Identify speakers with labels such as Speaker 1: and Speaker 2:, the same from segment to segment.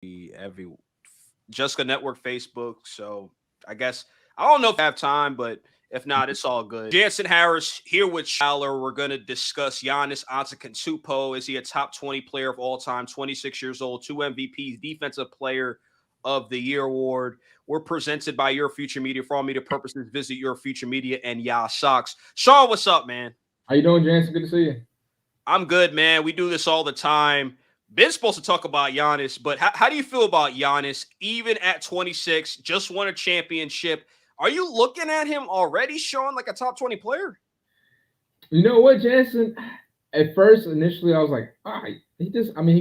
Speaker 1: every Jessica Network Facebook. So I guess I don't know if I have time, but if not, it's all good. Jansen Harris here with Schaller. We're going to discuss Giannis Antetokounmpo. Is he a top 20 player of all time? 26 years old, 2 MVPs, Defensive Player of the Year award. We're presented by Your Future Media. For all media purposes, visit Your Future Media and Yah Socks. Sean, what's up, man?
Speaker 2: How you doing, Jansen? Good to see you.
Speaker 1: I'm good, man. We do this all the time. Ben's supposed to talk about Giannis, but how do you feel about Giannis, even at 26, just won a championship? Are you looking at him already, Sean, like a top 20 player?
Speaker 2: You know what, Jansen? At first, initially, I was like, all right, he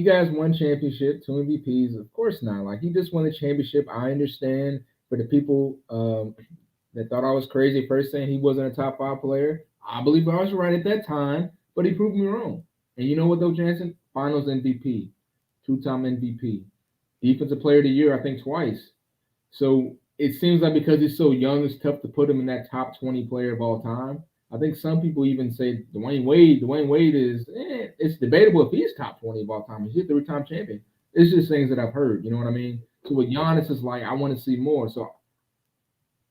Speaker 2: got one championship, 2 MVPs. Of course not. Like, he just won the championship. I understand for the people that thought I was crazy at first saying he wasn't a top 5 player. I believe I was right at that time, but he proved me wrong. And you know what, though, Jansen? Finals MVP, 2-time MVP, Defensive Player of the Year, I think twice. So it seems like because he's so young, it's tough to put him in that top 20 player of all time. I think some people even say Dwayne Wade. Dwayne Wade is, it's debatable if he's top 20 of all time. He's a 3-time champion. It's just things that I've heard. You know what I mean? So with Giannis, it's like I want to see more. So,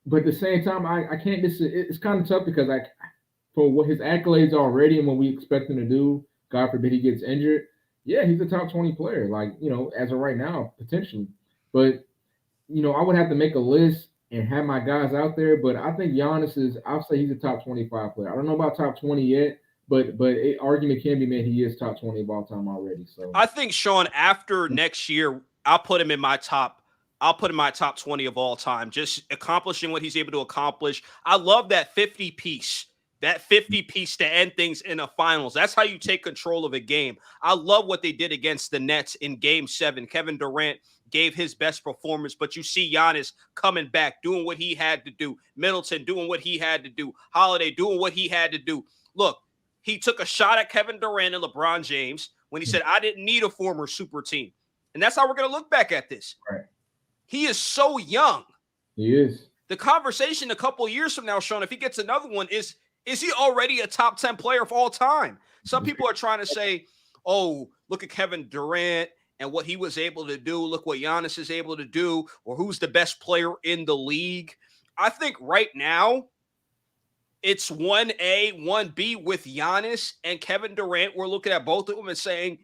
Speaker 2: but at the same time, I can't. It's kind of tough because for what his accolades already and what we expect him to do. God forbid he gets injured. Yeah, he's a top 20 player. Like as of right now, potentially. But I would have to make a list and have my guys out there, but I think Giannis is. I'll say he's a top 25 player. I don't know about top 20 yet, but argument can be made he is top 20 of all time already. So
Speaker 1: I think, Sean, after next year, I'll put him in my top. I'll put him in my top 20 of all time, just accomplishing what he's able to accomplish. I love that 50 piece. That 50 piece to end things in a finals. That's how you take control of a game. I love what they did against the Nets in Game 7. Kevin Durant gave his best performance, but you see Giannis coming back, doing what he had to do. Middleton doing what he had to do. Holiday doing what he had to do. Look, he took a shot at Kevin Durant and LeBron James when he said, I didn't need a former super team. And that's how we're going to look back at this.
Speaker 2: Right.
Speaker 1: He is so young.
Speaker 2: He is.
Speaker 1: The conversation a couple of years from now, Sean, if he gets another one, is he already a top 10 player of all time? Some people are trying to say, oh, look at Kevin Durant and what he was able to do. Look what Giannis is able to do, or who's the best player in the league. I think right now it's 1A, 1B with Giannis and Kevin Durant. We're looking at both of them and saying,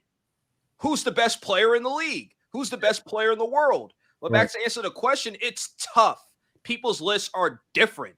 Speaker 1: who's the best player in the league? Who's the best player in the world? But back to answer the question, it's tough. People's lists are different.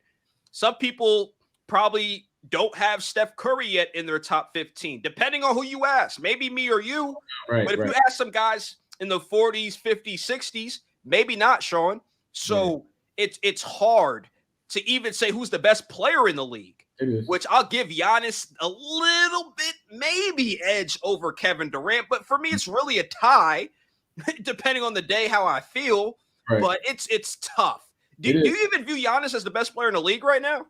Speaker 1: Some people probably don't have Steph Curry yet in their top 15, depending on who you ask. Maybe me or you. But if you ask some guys in the 40s, 50s, 60s, maybe not, Sean. So it's hard to even say who's the best player in the league, which I'll give Giannis a little bit maybe edge over Kevin Durant. But for me, it's really a tie, depending on the day, how I feel.
Speaker 2: Right.
Speaker 1: But it's tough. Do you even view Giannis as the best player in the league right now?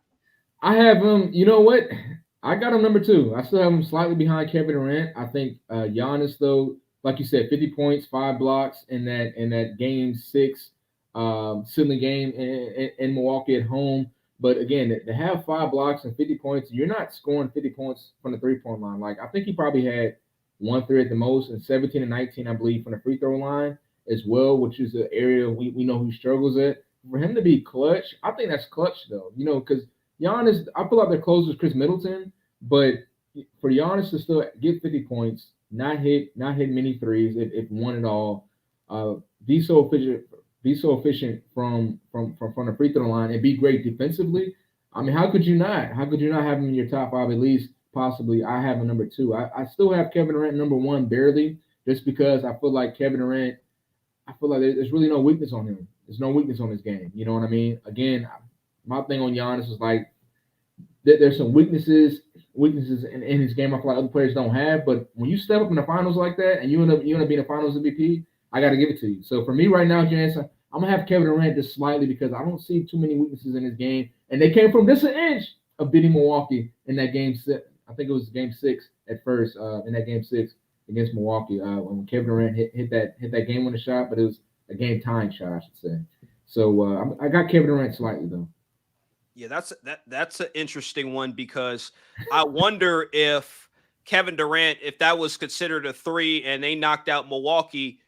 Speaker 2: I have him. You know what? I got him number 2. I still have him slightly behind Kevin Durant. I think Giannis, though, like you said, 50 points, 5 blocks in that Game 6 silly game in Milwaukee at home. But again, to have 5 blocks and 50 points, you're not scoring 50 points from the 3-point line. Like I think he probably had 1 3 at the most, and 17 and 19, I believe, from the free throw line as well, which is an area we know who struggles at. For him to be clutch, I think that's clutch though. Because Giannis, I feel like their closer is Chris Middleton, but for Giannis to still get 50 points, not hit many threes, if one at all, be so efficient from the free throw line and be great defensively. I mean, how could you not? How could you not have him in your top 5 at least? Possibly, I have him number 2. I still have Kevin Durant number 1 barely, just because I feel like Kevin Durant. I feel like there's really no weakness on him. There's no weakness on his game. You know what I mean? Again, my thing on Giannis is like there's some weaknesses in his game I feel like other players don't have. But when you step up in the finals like that and you end up being a finals MVP, I got to give it to you. So for me right now, Jansen, I'm going to have Kevin Durant just slightly because I don't see too many weaknesses in his game. And they came from just an inch of beating Milwaukee in that game. I think it was Game 6 at first in that Game 6 against Milwaukee when Kevin Durant hit that game-winning shot, but it was a game-tying shot, I should say. So I got Kevin Durant slightly, though.
Speaker 1: Yeah, that's an interesting one because I wonder if Kevin Durant, if that was considered a 3 and they knocked out Milwaukee,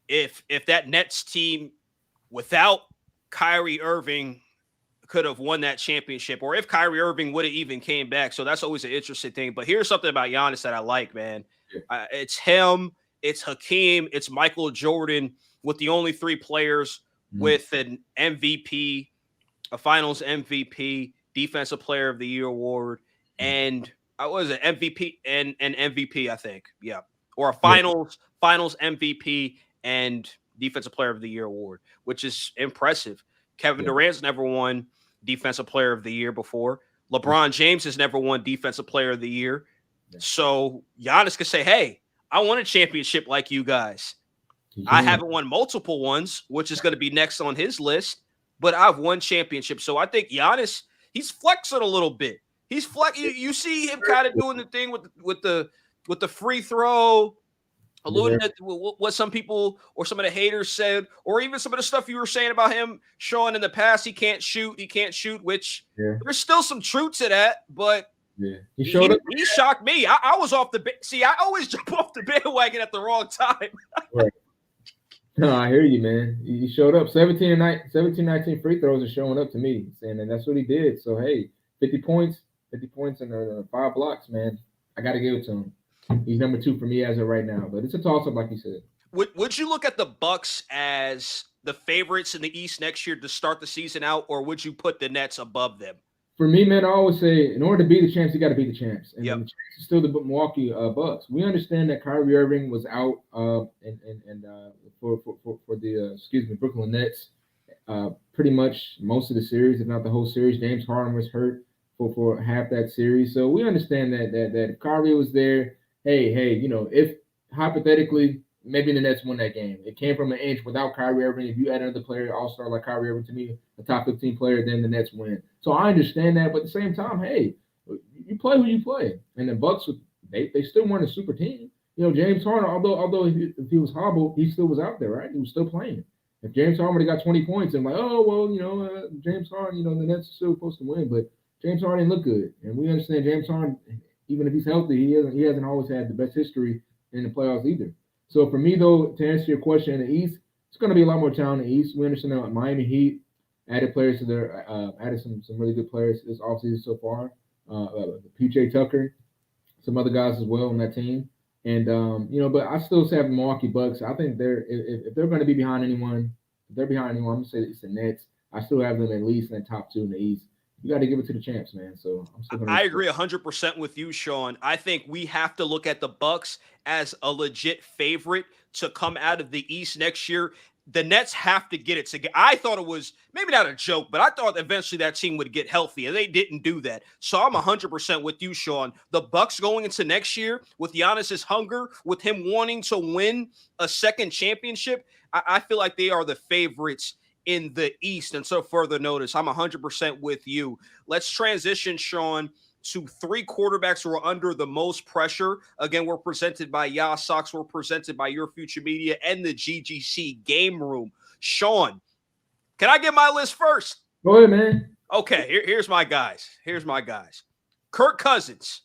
Speaker 1: if that Nets team without Kyrie Irving could have won that championship, or if Kyrie Irving would have even came back. So that's always an interesting thing. But here's something about Giannis that I like, man. It's him, it's Hakeem, it's Michael Jordan, with the only three players with an MVP, a Finals MVP, Defensive Player of the Year award, and I was an MVP and an MVP, I think, yeah, or a Finals MVP and Defensive Player of the Year award, which is impressive. Kevin Durant's never won Defensive Player of the Year before. LeBron James has never won Defensive Player of the Year. So Giannis could say, hey, I won a championship like you guys. I haven't won multiple ones, which is going to be next on his list, but I've won championships. So I think Giannis, he's flexing a little bit. He's flex. You see him kind of doing the thing with the free throw, alluding to what some people or some of the haters said, or even some of the stuff you were saying about him, Sean, in the past. He can't shoot, which there's still some truth to that, but he shocked me. I was off the see, I always jump off the bandwagon at the wrong time.
Speaker 2: Right. No, I hear you, man. He showed up. 17, 19 free throws are showing up to me, and that's what he did. So hey, 50 points and 5 blocks, man. I got to give it to him. He's number 2 for me as of right now, but it's a toss-up, like you said.
Speaker 1: Would you look at the Bucks as the favorites in the East next year to start the season out, or would you put the Nets above them?
Speaker 2: For me, man, I always say, in order to be the champs, you got to be the champs. And the champs is still the Milwaukee Bucks. We understand that Kyrie Irving was out for the Brooklyn Nets pretty much most of the series, if not the whole series. James Harden was hurt for half that series, so we understand that if Kyrie was there, hey, if hypothetically maybe the Nets won that game, it came from an inch without Kyrie Irving. If you add another player, all-star like Kyrie Irving, to me, a top 15 player, then the Nets win. So I understand that, but at the same time, hey, you play who you play. And the Bucks, they still weren't a super team. James Harden, although if he was hobbled, he still was out there, right? He was still playing. If James Harden would have got 20 points, I'm like, James Harden, the Nets are still supposed to win, but James Harden didn't look good. And we understand James Harden, even if he's healthy, he hasn't always had the best history in the playoffs either. So for me, though, to answer your question, in the East, it's going to be a lot more talent in the East. We understand that Miami Heat added players to their added some really good players this offseason so far. PJ Tucker, some other guys as well on that team. And but I still say Milwaukee Bucks. I think if they're going to be behind anyone, I'm going to say it's the Nets. I still have them at least in the top 2 in the East. You got to give it to the champs, man. So
Speaker 1: I agree 100% with you, Sean. I think we have to look at the Bucks as a legit favorite to come out of the East next year. The Nets have to get it together. I thought it was maybe not a joke, but I thought eventually that team would get healthy, and they didn't do that. So I'm 100% with you, Sean. The Bucks going into next year with Giannis's hunger, with him wanting to win a second championship, I feel like they are the favorites in the East. And so further notice, I'm 100% with you. Let's transition, Sean, to 3 quarterbacks who are under the most pressure. Again, we're presented by Sox. We're presented by Your Future Media and the GGC Game Room. Sean, can I get my list first?
Speaker 2: Go ahead, man.
Speaker 1: Okay, here's my guys. Kirk Cousins.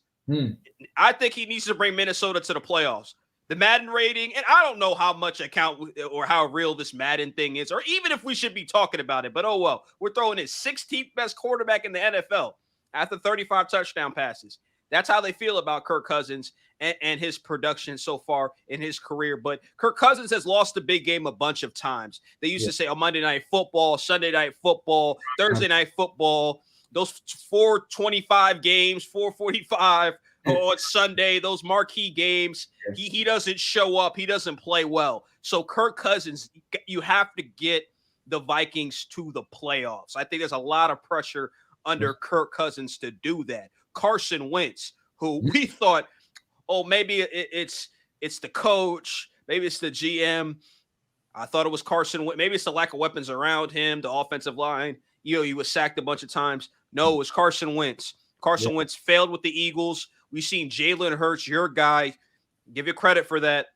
Speaker 1: I think he needs to bring Minnesota to the playoffs. The Madden rating, and I don't know how much account or how real this Madden thing is, or even if we should be talking about it, but oh well. We're throwing his 16th best quarterback in the NFL after 35 touchdown passes. That's how they feel about Kirk Cousins and his production so far in his career. But Kirk Cousins has lost the big game a bunch of times. They used to say, Monday Night Football, Sunday Night Football, Thursday Night Football, those 425 games, 445 on Sunday, those marquee games. He doesn't show up. He doesn't play well. So Kirk Cousins, you have to get the Vikings to the playoffs. I think there's a lot of pressure under Kirk Cousins to do that. Carson Wentz, who we thought, maybe it's the coach, maybe it's the GM. I thought it was Carson Wentz. Maybe it's the lack of weapons around him, the offensive line. He was sacked a bunch of times. No, it was Carson Wentz. Carson Wentz failed with the Eagles. We've seen Jalen Hurts, your guy, give you credit for that.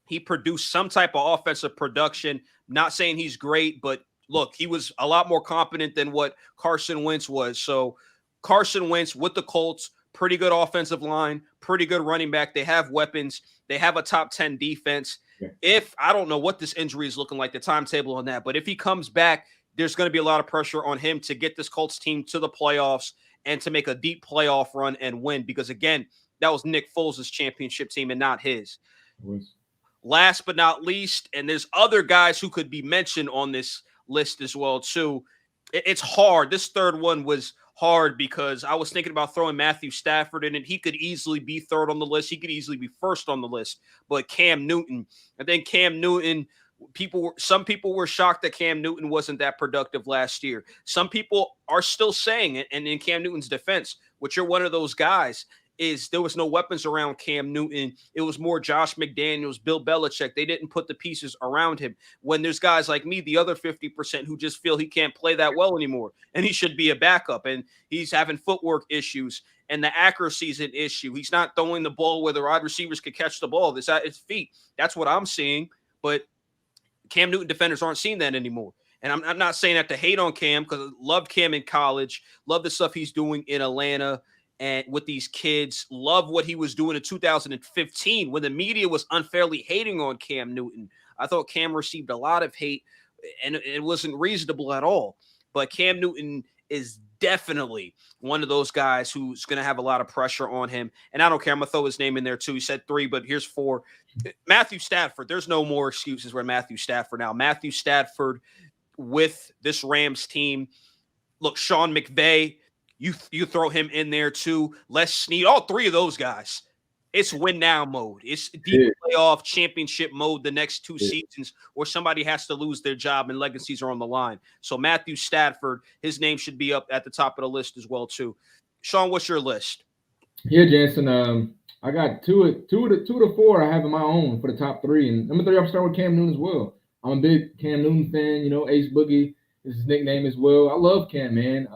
Speaker 1: He produced some type of offensive production. Not saying he's great, but look, he was a lot more competent than what Carson Wentz was. So Carson Wentz with the Colts, pretty good offensive line, pretty good running back. They have weapons. They have a top 10 defense. if I don't know what this injury is looking like, the timetable on that, but if he comes back, there's going to be a lot of pressure on him to get this Colts team to the playoffs and to make a deep playoff run and win. Because again, that was Nick Foles' championship team and not his. Last but not least, and there's other guys who could be mentioned on this list as well too. It's hard. This third one was hard because I was thinking about throwing Matthew Stafford in it. He could easily be third on the list. He could easily be first on the list. But Cam Newton, I think Cam Newton, some people were shocked that Cam Newton wasn't that productive last year. Some people are still saying it, and in Cam Newton's defense, which you're one of those guys, is there was no weapons around Cam Newton. It was more Josh McDaniels, Bill Belichick. They didn't put the pieces around him. When there's guys like me, the other 50% who just feel he can't play that well anymore, and he should be a backup, and he's having footwork issues, and the accuracy is an issue. He's not throwing the ball where the wide receivers could catch the ball. It's at his feet. That's what I'm seeing, but Cam Newton defenders aren't seeing that anymore. And I'm not saying that to hate on Cam, because I loved Cam in college, love the stuff he's doing in Atlanta and with these kids, love what he was doing in 2015 when the media was unfairly hating on Cam Newton. I thought Cam received a lot of hate, and it wasn't reasonable at all. But Cam Newton is definitely one of those guys who's going to have a lot of pressure on him. And I don't care. I'm going to throw his name in there too. He said 3, but here's 4. Matthew Stafford. There's no more excuses for Matthew Stafford now. Matthew Stafford with this Rams team. Look, Sean McVay, you throw him in there too. Les Snead, all 3 of those guys. It's win now mode. It's deep playoff championship mode the next 2 seasons, or somebody has to lose their job and legacies are on the line. So Matthew Stafford, his name should be up at the top of the list as well too. Sean, what's your list?
Speaker 2: Yeah, Jansen. I got two to 4 I have in my own for the top 3, and number 3 I'm starting with Cam Newton as well. I'm a big Cam Newton fan. You know, Ace Boogie is his nickname as well. I love Cam, man.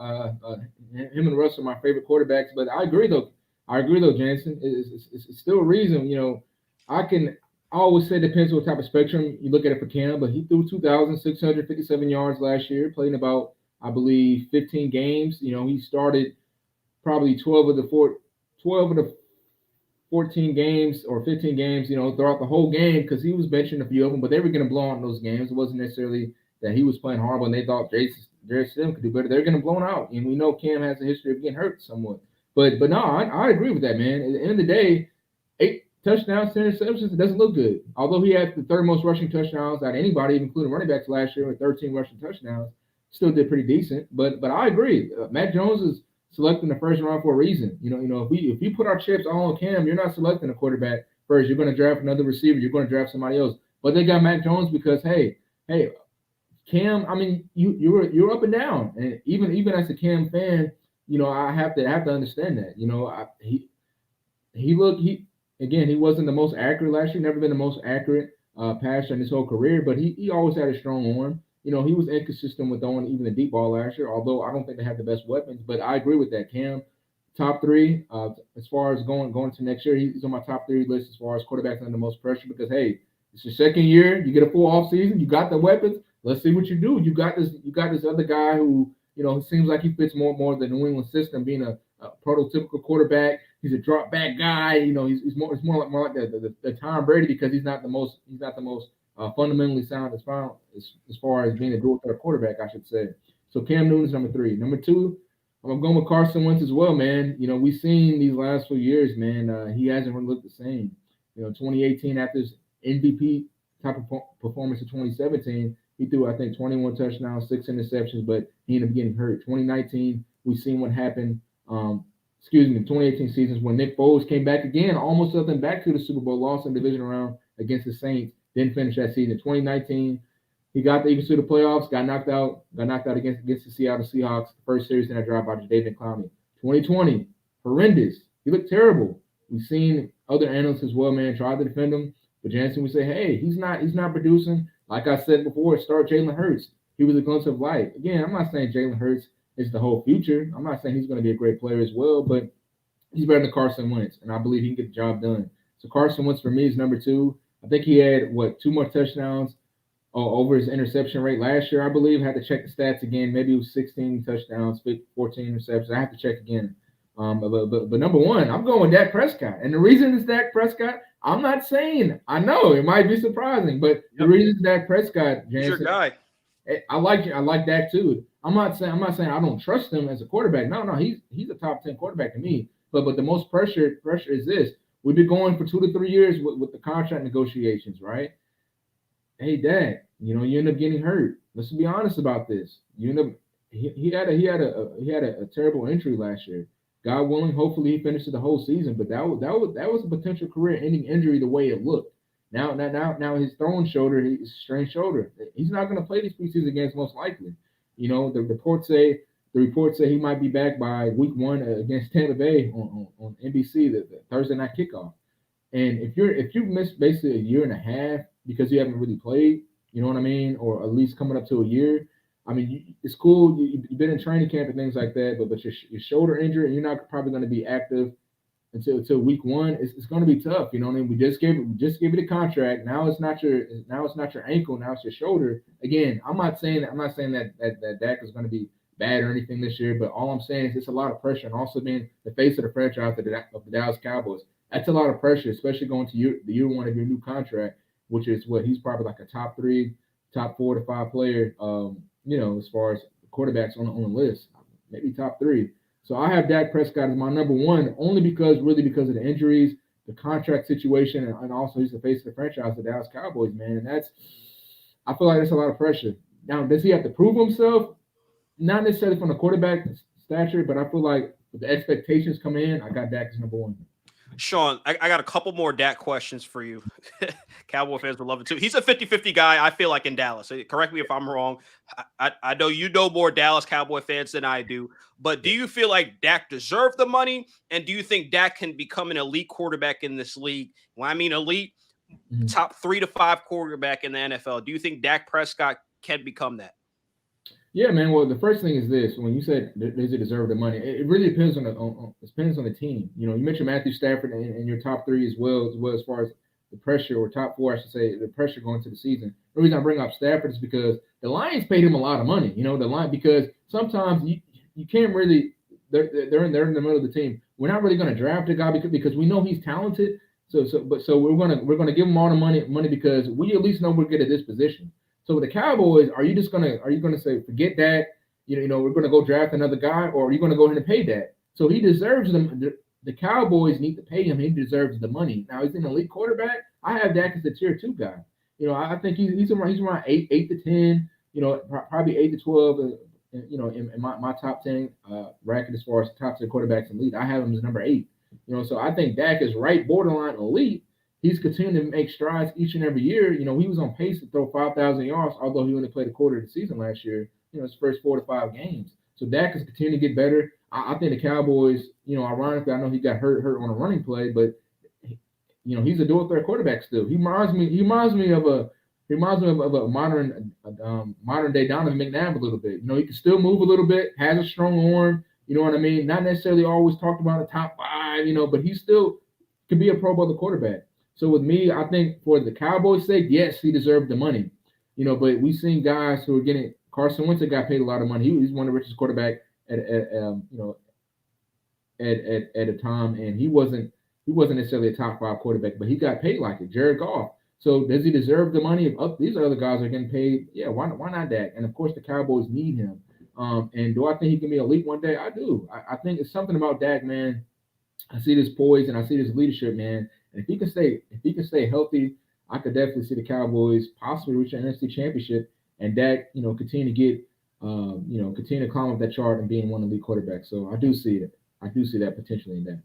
Speaker 2: Him and Russ are my favorite quarterbacks. But I agree though, Jansen. It's still a reason. You know, I always say it depends on what type of spectrum you look at it for Cam, but he threw 2,657 yards last year, played in about, I believe, 15 games. You know, he started probably 12 of the 14 games or 15 games, you know, throughout the whole game, because he was benching a few of them, but they were going to blow out in those games. It wasn't necessarily that he was playing horrible and they thought Jarrett Stidham could do better. They're going to blow him out. And we know Cam has a history of getting hurt somewhat. But no, I agree with that, man. At the end of the day, 8 touchdowns, 10 interceptions, it doesn't look good. Although he had the 3rd most rushing touchdowns out of anybody, including running backs last year with 13 rushing touchdowns, still did pretty decent. But I agree. Mac Jones is selecting the first round for a reason. You know, if we put our chips all on Cam, you're not selecting a quarterback first. You're going to draft another receiver. You're going to draft somebody else. But they got Mac Jones because hey, Cam. I mean, you're up and down, and even as a Cam fan, you know, I have to understand that. You know, he wasn't the most accurate last year. Never been the most accurate passer in his whole career, but he always had a strong arm. You know, he was inconsistent with throwing even the deep ball last year, although I don't think they have the best weapons. But I agree with that. Cam, top 3, as far as going to next year, he's on my top 3 list as far as quarterbacks under the most pressure because, hey, it's your second year. You get a full off season. You got the weapons. Let's see what you do. You got this other guy who, you know, seems like he fits more the New England system, being a prototypical quarterback. He's a drop back guy. You know, he's more like the Tom Brady because he's not the most fundamentally sound as far as being a dual threat quarterback, I should say. So Cam Newton's number 3. Number 2, I'm going with Carson Wentz as well, man. You know, we've seen these last few years, man. He hasn't really looked the same. You know, 2018 after his MVP type of performance in 2017, he threw, I think, 21 touchdowns, 6 interceptions, but he ended up getting hurt. 2019, we've seen what happened. 2018 seasons when Nick Foles came back again, almost took them back to the Super Bowl, lost in the division round against the Saints. Didn't finish that season. 2019, he got the Eagles to the playoffs, got knocked out against the Seattle Seahawks. The first series in that drive by David Clowney. 2020, horrendous. He looked terrible. We've seen other analysts as well, man, try to defend him. But Jansen would say, hey, he's not producing. Like I said before, start Jalen Hurts. He was a glimpse of light. Again, I'm not saying Jalen Hurts is the whole future. I'm not saying he's going to be a great player as well, but he's better than Carson Wentz, and I believe he can get the job done. So Carson Wentz for me is number 2. I think he had 2 more touchdowns over his interception rate last year. I believe I had to check the stats again. Maybe it was 16 touchdowns, 14 interceptions. I have to check again. But number 1, I'm going with Dak Prescott, and the reason it's Dak Prescott I'm not saying. I know it might be surprising, but the reason Dak Prescott,
Speaker 1: He's your
Speaker 2: Jansen,
Speaker 1: guy.
Speaker 2: I like Dak too. I'm not saying I don't trust him as a quarterback. No, he's a top 10 quarterback to me. But the most pressure is this. We've been going for 2 to 3 years with the contract negotiations, right? Hey, Dak, you end up getting hurt. Let's be honest about this. You end up he had a terrible injury last year. God willing, hopefully he finishes the whole season. But that was a potential career-ending injury the way it looked. Now his throwing shoulder, his strained shoulder. He's not going to play these preseason games most likely. The reports say he might be back by week 1 against Tampa Bay on NBC, the Thursday night kickoff. And if you missed basically a year and a half because you haven't really played, you know what I mean, or at least coming up to a year, I mean, it's cool. You've been in training camp and things like that, but your shoulder injury, and you're not probably going to be active until week 1. It's going to be tough. You know what I mean? We just gave it a contract. Now it's not your ankle. Now it's your shoulder. Again, I'm not saying that Dak is going to be bad or anything this year, but all I'm saying is it's a lot of pressure, and also being the face of the franchise of the Dallas Cowboys. That's a lot of pressure, especially going to the year 1 of your new contract, which is what he's probably like a top 3, top 4 to 5 player. As far as quarterbacks on the list, maybe top 3. So I have Dak Prescott as my number 1, only because of the injuries, the contract situation, and also he's the face of the franchise, the Dallas Cowboys, man. And I feel like that's a lot of pressure. Now, does he have to prove himself? Not necessarily from the quarterback stature, but I feel like with the expectations come in, I got Dak as number 1.
Speaker 1: Sean, I got a couple more Dak questions for you. Cowboy fans would love it too. He's a 50-50 guy, I feel like, in Dallas. Correct me if I'm wrong. I know you know more Dallas Cowboy fans than I do, but do you feel like Dak deserved the money? And do you think Dak can become an elite quarterback in this league? When I mean elite, top 3 to 5 quarterback in the NFL. Do you think Dak Prescott can become that?
Speaker 2: Yeah, man. Well, the first thing is this: when you said does he deserve the money, it really depends on the team. You mentioned Matthew Stafford in your top 3 as well as far as the pressure, or top 4, I should say, the pressure going into the season. The reason I bring up Stafford is because the Lions paid him a lot of money. Because sometimes you can't really. They're in the middle of the team. We're not really going to draft a guy because we know he's talented. So we're gonna give him all the money because we at least know we're good at this position. So with the Cowboys, are you gonna say forget that? We're gonna go draft another guy, or are you gonna go ahead and pay that? So he deserves them. The Cowboys need to pay him. He deserves the money. Now he's an elite quarterback. I have Dak as a tier 2 guy. I think he's around 8 to 10. Probably 8 to 12. In my top 10 bracket as far as top 10 quarterbacks in the league, I have him as number 8. So I think Dak is right borderline elite. He's continuing to make strides each and every year. He was on pace to throw 5,000 yards, although he only played a quarter of the season last year, his first 4 to 5 games. So Dak is continuing to get better. I think the Cowboys, ironically, I know he got hurt on a running play, but he's a dual threat quarterback still. He reminds me of a modern day Donovan McNabb a little bit. He can still move a little bit, has a strong arm. You know what I mean? Not necessarily always talked about a top 5, but he still could be a Pro Bowl quarterback. So with me, I think for the Cowboys' sake, yes, he deserved the money. But we've seen guys who are getting. Carson Wentz got paid a lot of money. He's one of the richest quarterbacks at a time, and he wasn't necessarily a top 5 quarterback, but he got paid like it. Jared Goff. So does he deserve the money? These other guys are getting paid. Yeah, why not Dak? And of course, the Cowboys need him. And do I think he can be elite one day? I do. I think it's something about Dak, man. I see this poise and I see this leadership, man. And if he can stay healthy, I could definitely see the Cowboys possibly reach an NFC Championship, and Dak, continue to get, continue to climb up that chart and being one of the lead quarterbacks. So I do see it. I do see that potentially in that.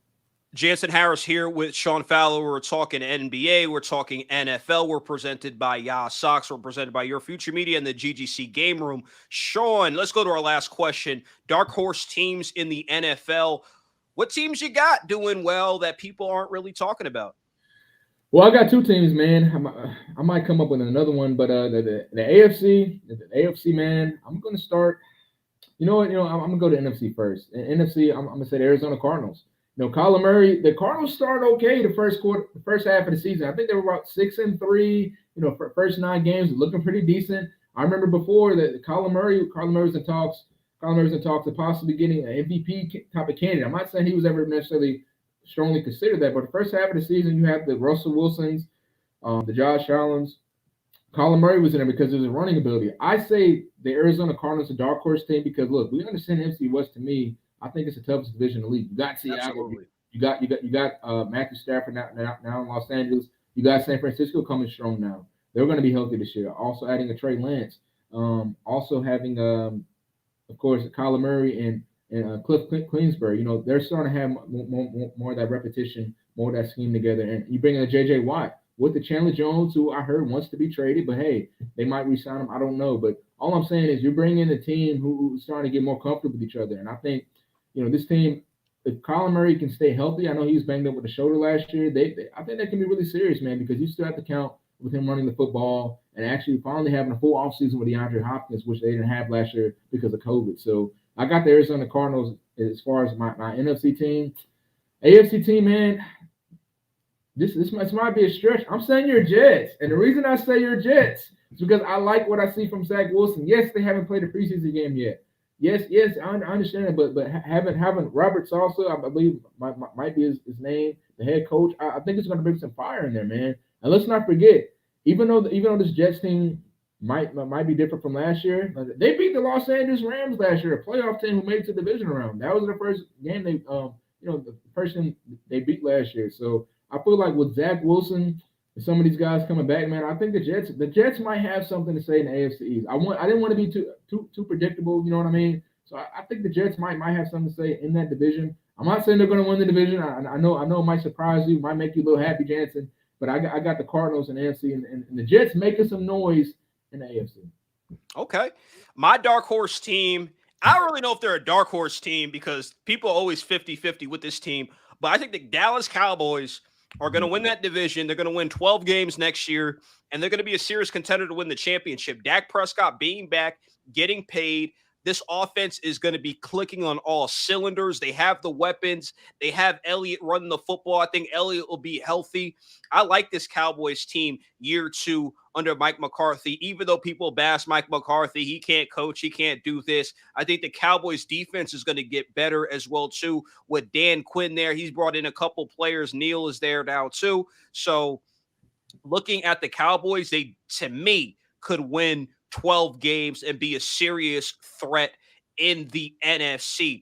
Speaker 1: Jansen Harris here with Sean Fowler. We're talking NBA. We're talking NFL. We're presented by Yah Socks. We're presented by Your Future Media and the GGC Game Room. Sean, let's go to our last question. Dark horse teams in the NFL. What teams you got doing well that people aren't really talking about?
Speaker 2: Well, I got 2 teams, man. I might come up with another one, but the AFC, man, I'm going to start. I'm going to go to NFC first. And NFC, I'm going to say the Arizona Cardinals. Kyler Murray, the Cardinals started okay the first half of the season. I think they were about 6-3. First 9 games, looking pretty decent. I remember before that Kyler Murray was in talks of possibly getting an MVP type of candidate. I'm not saying he was ever necessarily strongly consider that. But the first half of the season, you have the Russell Wilsons, the Josh Allens. Colin Murray was in there because of his running ability. I say the Arizona Cardinals a dark horse team because look, we understand NFC West. To me, I think it's the toughest division in the league. You got Seattle,
Speaker 1: Absolutely.
Speaker 2: you got Matthew Stafford now in Los Angeles. You got San Francisco coming strong now. They're going to be healthy this year. Also adding a Trey Lance. Also having of course Kyler Murray and Cliff Queensbury. You know they're starting to have more of that repetition, more of that scheme together. And you bring in a J.J. Watt with the Chandler Jones, who I heard wants to be traded, but hey, they might re-sign him. I don't know, but all I'm saying is you're bringing a team who's starting to get more comfortable with each other, and I think this team. If Colin Murray can stay healthy, I know he was banged up with the shoulder last year. I think that can be really serious, man, because you still have to count with him running the football and actually finally having a full offseason with DeAndre Hopkins, which they didn't have last year because of COVID. So I got the Arizona Cardinals as far as my NFC team. AFC team, man, this might be a stretch. I'm saying your Jets. And the reason I say your Jets is because I like what I see from Zach Wilson. Yes, they haven't played a preseason game yet. Yes, I understand it, but having Robert Salsa, I believe might be his name, the head coach. I think it's going to bring some fire in there, man. And let's not forget, even though this Jets team might be different from last year, they beat the Los Angeles Rams last year, a playoff team who made it to the division round. That was the first game the first team they beat last year. So I feel like with Zach Wilson and some of these guys coming back, man, I think the Jets might have something to say in the AFC East. I didn't want to be too predictable, you know what I mean? So I think the Jets might have something to say in that division. I'm not saying they're going to win the division. I know it might surprise you, might make you a little happy, Jansen. But I got the Cardinals and AFC and the Jets making some noise in the AFC.
Speaker 1: Okay. My dark horse team, I don't really know if they're a dark horse team because people are always 50-50 with this team. But I think the Dallas Cowboys are going to win that division. They're going to win 12 games next year, and they're going to be a serious contender to win the championship. Dak Prescott being back, getting paid. This offense is going to be clicking on all cylinders. They have the weapons. They have Elliott running the football. I think Elliott will be healthy. I like this Cowboys team year 2 under Mike McCarthy. Even though people bash Mike McCarthy, he can't coach, he can't do this. I think the Cowboys defense is going to get better as well too with Dan Quinn there. He's brought in a couple players. Neal is there now too. So looking at the Cowboys, they, to me, could win 12 games and be a serious threat in the NFC.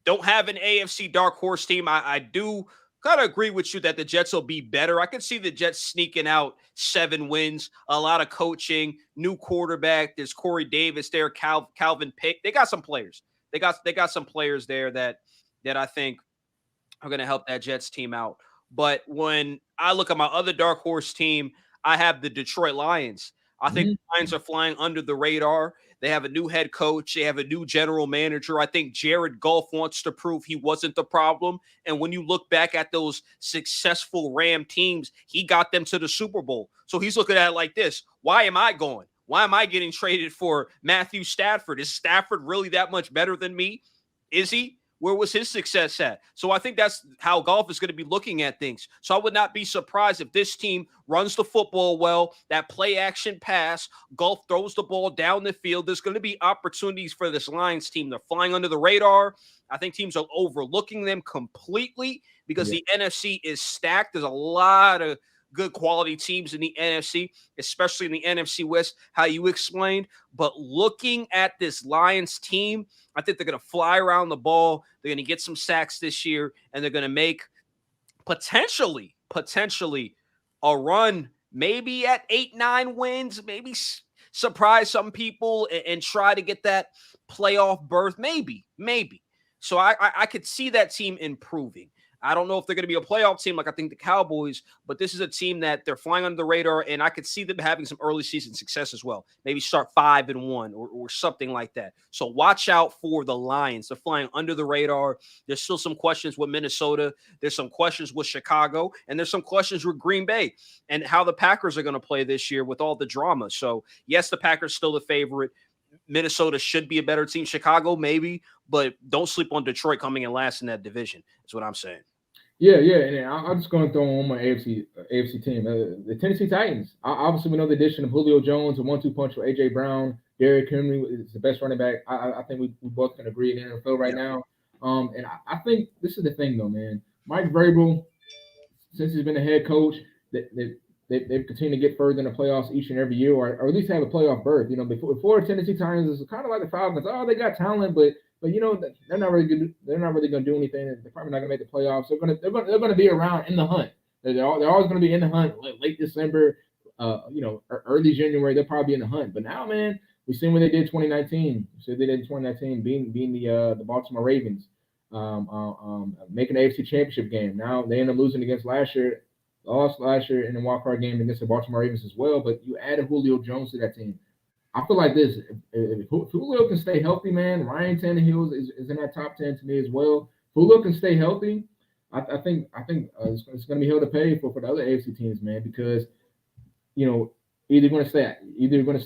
Speaker 1: Don't have an AFC dark horse team. I do kind of agree with you that the Jets will be better. I could see the Jets sneaking out 7 wins, a lot of coaching, new quarterback. There's Corey Davis there, Calvin Pick. They got some players. They got some players there that I think are going to help that Jets team out. But when I look at my other dark horse team, I have the Detroit Lions. I think the Lions are flying under the radar. They have a new head coach. They have a new general manager. I think Jared Goff wants to prove he wasn't the problem. And when you look back at those successful Ram teams, he got them to the Super Bowl. So he's looking at it like this. Why am I going? Why am I getting traded for Matthew Stafford? Is Stafford really that much better than me? Is he? Where was his success at? So I think that's how Goff is going to be looking at things. So I would not be surprised if this team runs the football well, that play action pass, Goff throws the ball down the field. There's going to be opportunities for this Lions team. They're flying under the radar. I think teams are overlooking them completely because the NFC is stacked. There's a lot of good quality teams in the NFC, especially in the NFC West, how you explained. But looking at this Lions team, I think they're going to fly around the ball. They're going to get some sacks this year, and they're going to make potentially a run, maybe at 8-9 wins, maybe surprise some people and try to get that playoff berth. Maybe. So I could see that team improving. I don't know if they're going to be a playoff team like I think the Cowboys, but this is a team that they're flying under the radar, and I could see them having some early season success as well. Maybe start 5-1 or something like that. So watch out for the Lions. They're flying under the radar. There's still some questions with Minnesota. There's some questions with Chicago, and there's some questions with Green Bay and how the Packers are going to play this year with all the drama. So, yes, the Packers still the favorite. Minnesota should be a better team. Chicago, maybe, but don't sleep on Detroit coming in last in that division. That's what I'm saying.
Speaker 2: Yeah, and I'm just going to throw on my AFC team, the Tennessee Titans. Obviously, we know the addition of Julio Jones, a 1-2 punch for A.J. Brown. Derrick Henry is the best running back. I think we both can agree in the NFL right now. And I think this is the thing, though, man. Mike Vrabel, since he's been the head coach, they've continued to get further in the playoffs each and every year, or at least have a playoff berth. Before Tennessee Titans is kind of like the Falcons. Oh, they got talent, but they're not really good. They're not really going to do anything. They're probably not going to make the playoffs. They're going to be around in the hunt. They're always going to be in the hunt. Late December, early January, they'll probably be in the hunt. But now, man, we've seen what they did 2019. So they did in 2019, being the Baltimore Ravens, making the AFC Championship game. Now they end up losing against lost last year in the wild card game against the Baltimore Ravens as well. But you added Julio Jones to that team. I feel like this: if Julio can stay healthy, man, Ryan Tannehill is in that top 10 to me as well. If Julio can stay healthy, I think it's going to be hell to pay for the other AFC teams, man, because either going to stay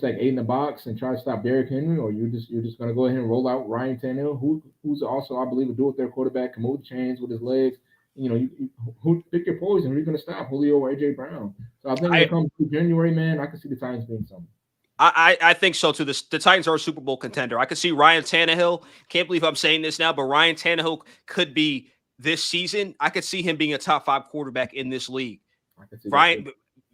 Speaker 2: 8 in the box and try to stop Derrick Henry, or you're just going to go ahead and roll out Ryan Tannehill, who's also, I believe, a dual-threat quarterback, can move the chains with his legs. Who pick your poison? Who are you going to stop, Julio or AJ Brown? So I think when it comes to January, man, I can see the Titans being something.
Speaker 1: I think so too. The Titans are a Super Bowl contender. I could see Ryan Tannehill. Can't believe I'm saying this now, but Ryan Tannehill could be this season. I could see him being a top 5 quarterback in this league. Ryan,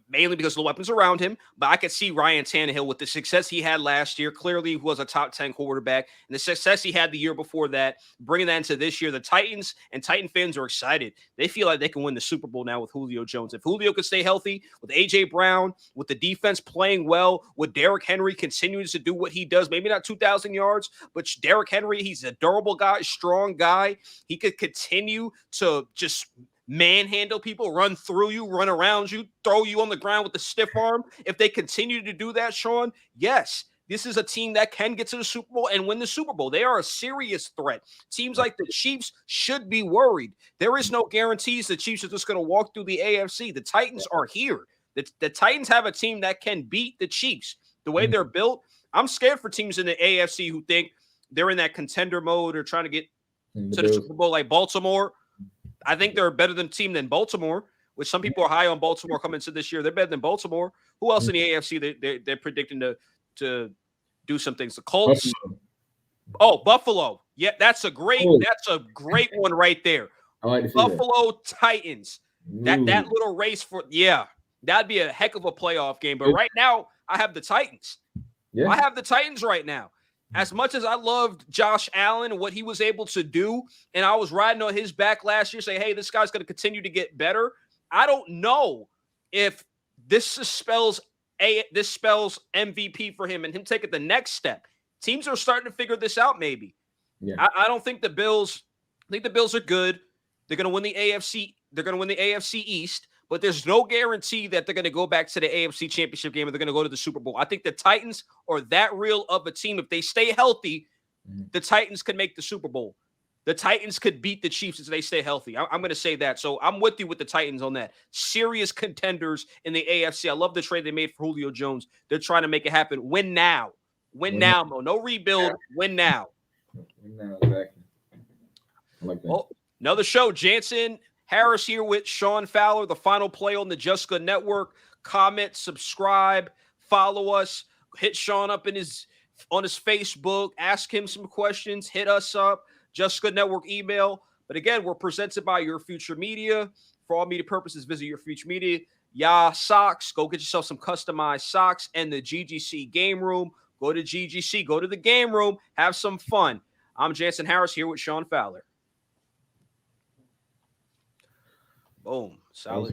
Speaker 1: mainly because of the weapons around him, but I could see Ryan Tannehill with the success he had last year. Clearly, he was a top 10 quarterback, and the success he had the year before that, bringing that into this year. The Titans and Titan fans are excited. They feel like they can win the Super Bowl now with Julio Jones. If Julio could stay healthy, with A.J. Brown, with the defense playing well, with Derrick Henry continues to do what he does, maybe not 2,000 yards, but Derrick Henry, he's a durable guy, strong guy. He could continue to just manhandle people, run through you, run around you, throw you on the ground with the stiff arm. If they continue to do that, Sean, yes, this is a team that can get to the Super Bowl and win the Super Bowl. They are a serious threat. Teams like the Chiefs should be worried. There is no guarantees the Chiefs are just going to walk through the AFC. The Titans are here. The Titans have a team that can beat the Chiefs. The way they're built, I'm scared for teams in the AFC who think they're in that contender mode or trying to get to the Super Bowl like Baltimore. I think they're a better team than Baltimore, which some people are high on Baltimore coming into this year. They're better than Baltimore. Who else in the AFC they're predicting to do some things? The Colts. Buffalo. Yeah, that's a great one right there.
Speaker 2: I like to see
Speaker 1: Buffalo Titans. That little race that'd be a heck of a playoff game. But right now, I have the Titans. Yeah. I have the Titans right now. As much as I loved Josh Allen and what he was able to do, and I was riding on his back last year, saying, hey, this guy's going to continue to get better, I don't know if this spells MVP for him and him taking the next step. Teams are starting to figure this out, maybe. Yeah. I don't think the Bills – I think the Bills are good. They're going to win the AFC. They're going to win the AFC East. But there's no guarantee that they're going to go back to the AFC Championship game or they're going to go to the Super Bowl. I think the Titans are that real of a team. If they stay healthy, the Titans could make the Super Bowl. The Titans could beat the Chiefs if they stay healthy. I'm going to say that. So I'm with you with the Titans on that. Serious contenders in the AFC. I love the trade they made for Julio Jones. They're trying to make it happen. Win now. Win now, Mo. No rebuild. Win now.
Speaker 2: Win now, exactly. I like that.
Speaker 1: Well, another show. Jansen Harris here with Sean Fowler, the final play on the Just Good Network. Comment, subscribe, follow us. Hit Sean up on his Facebook. Ask him some questions. Hit us up. Just Good Network email. But again, we're presented by Your Future Media. For all media purposes, visit Your Future Media. Socks. Go get yourself some customized socks and the GGC Game Room. Go to GGC. Go to the Game Room. Have some fun. I'm Jansen Harris here with Sean Fowler. Boom. Solid.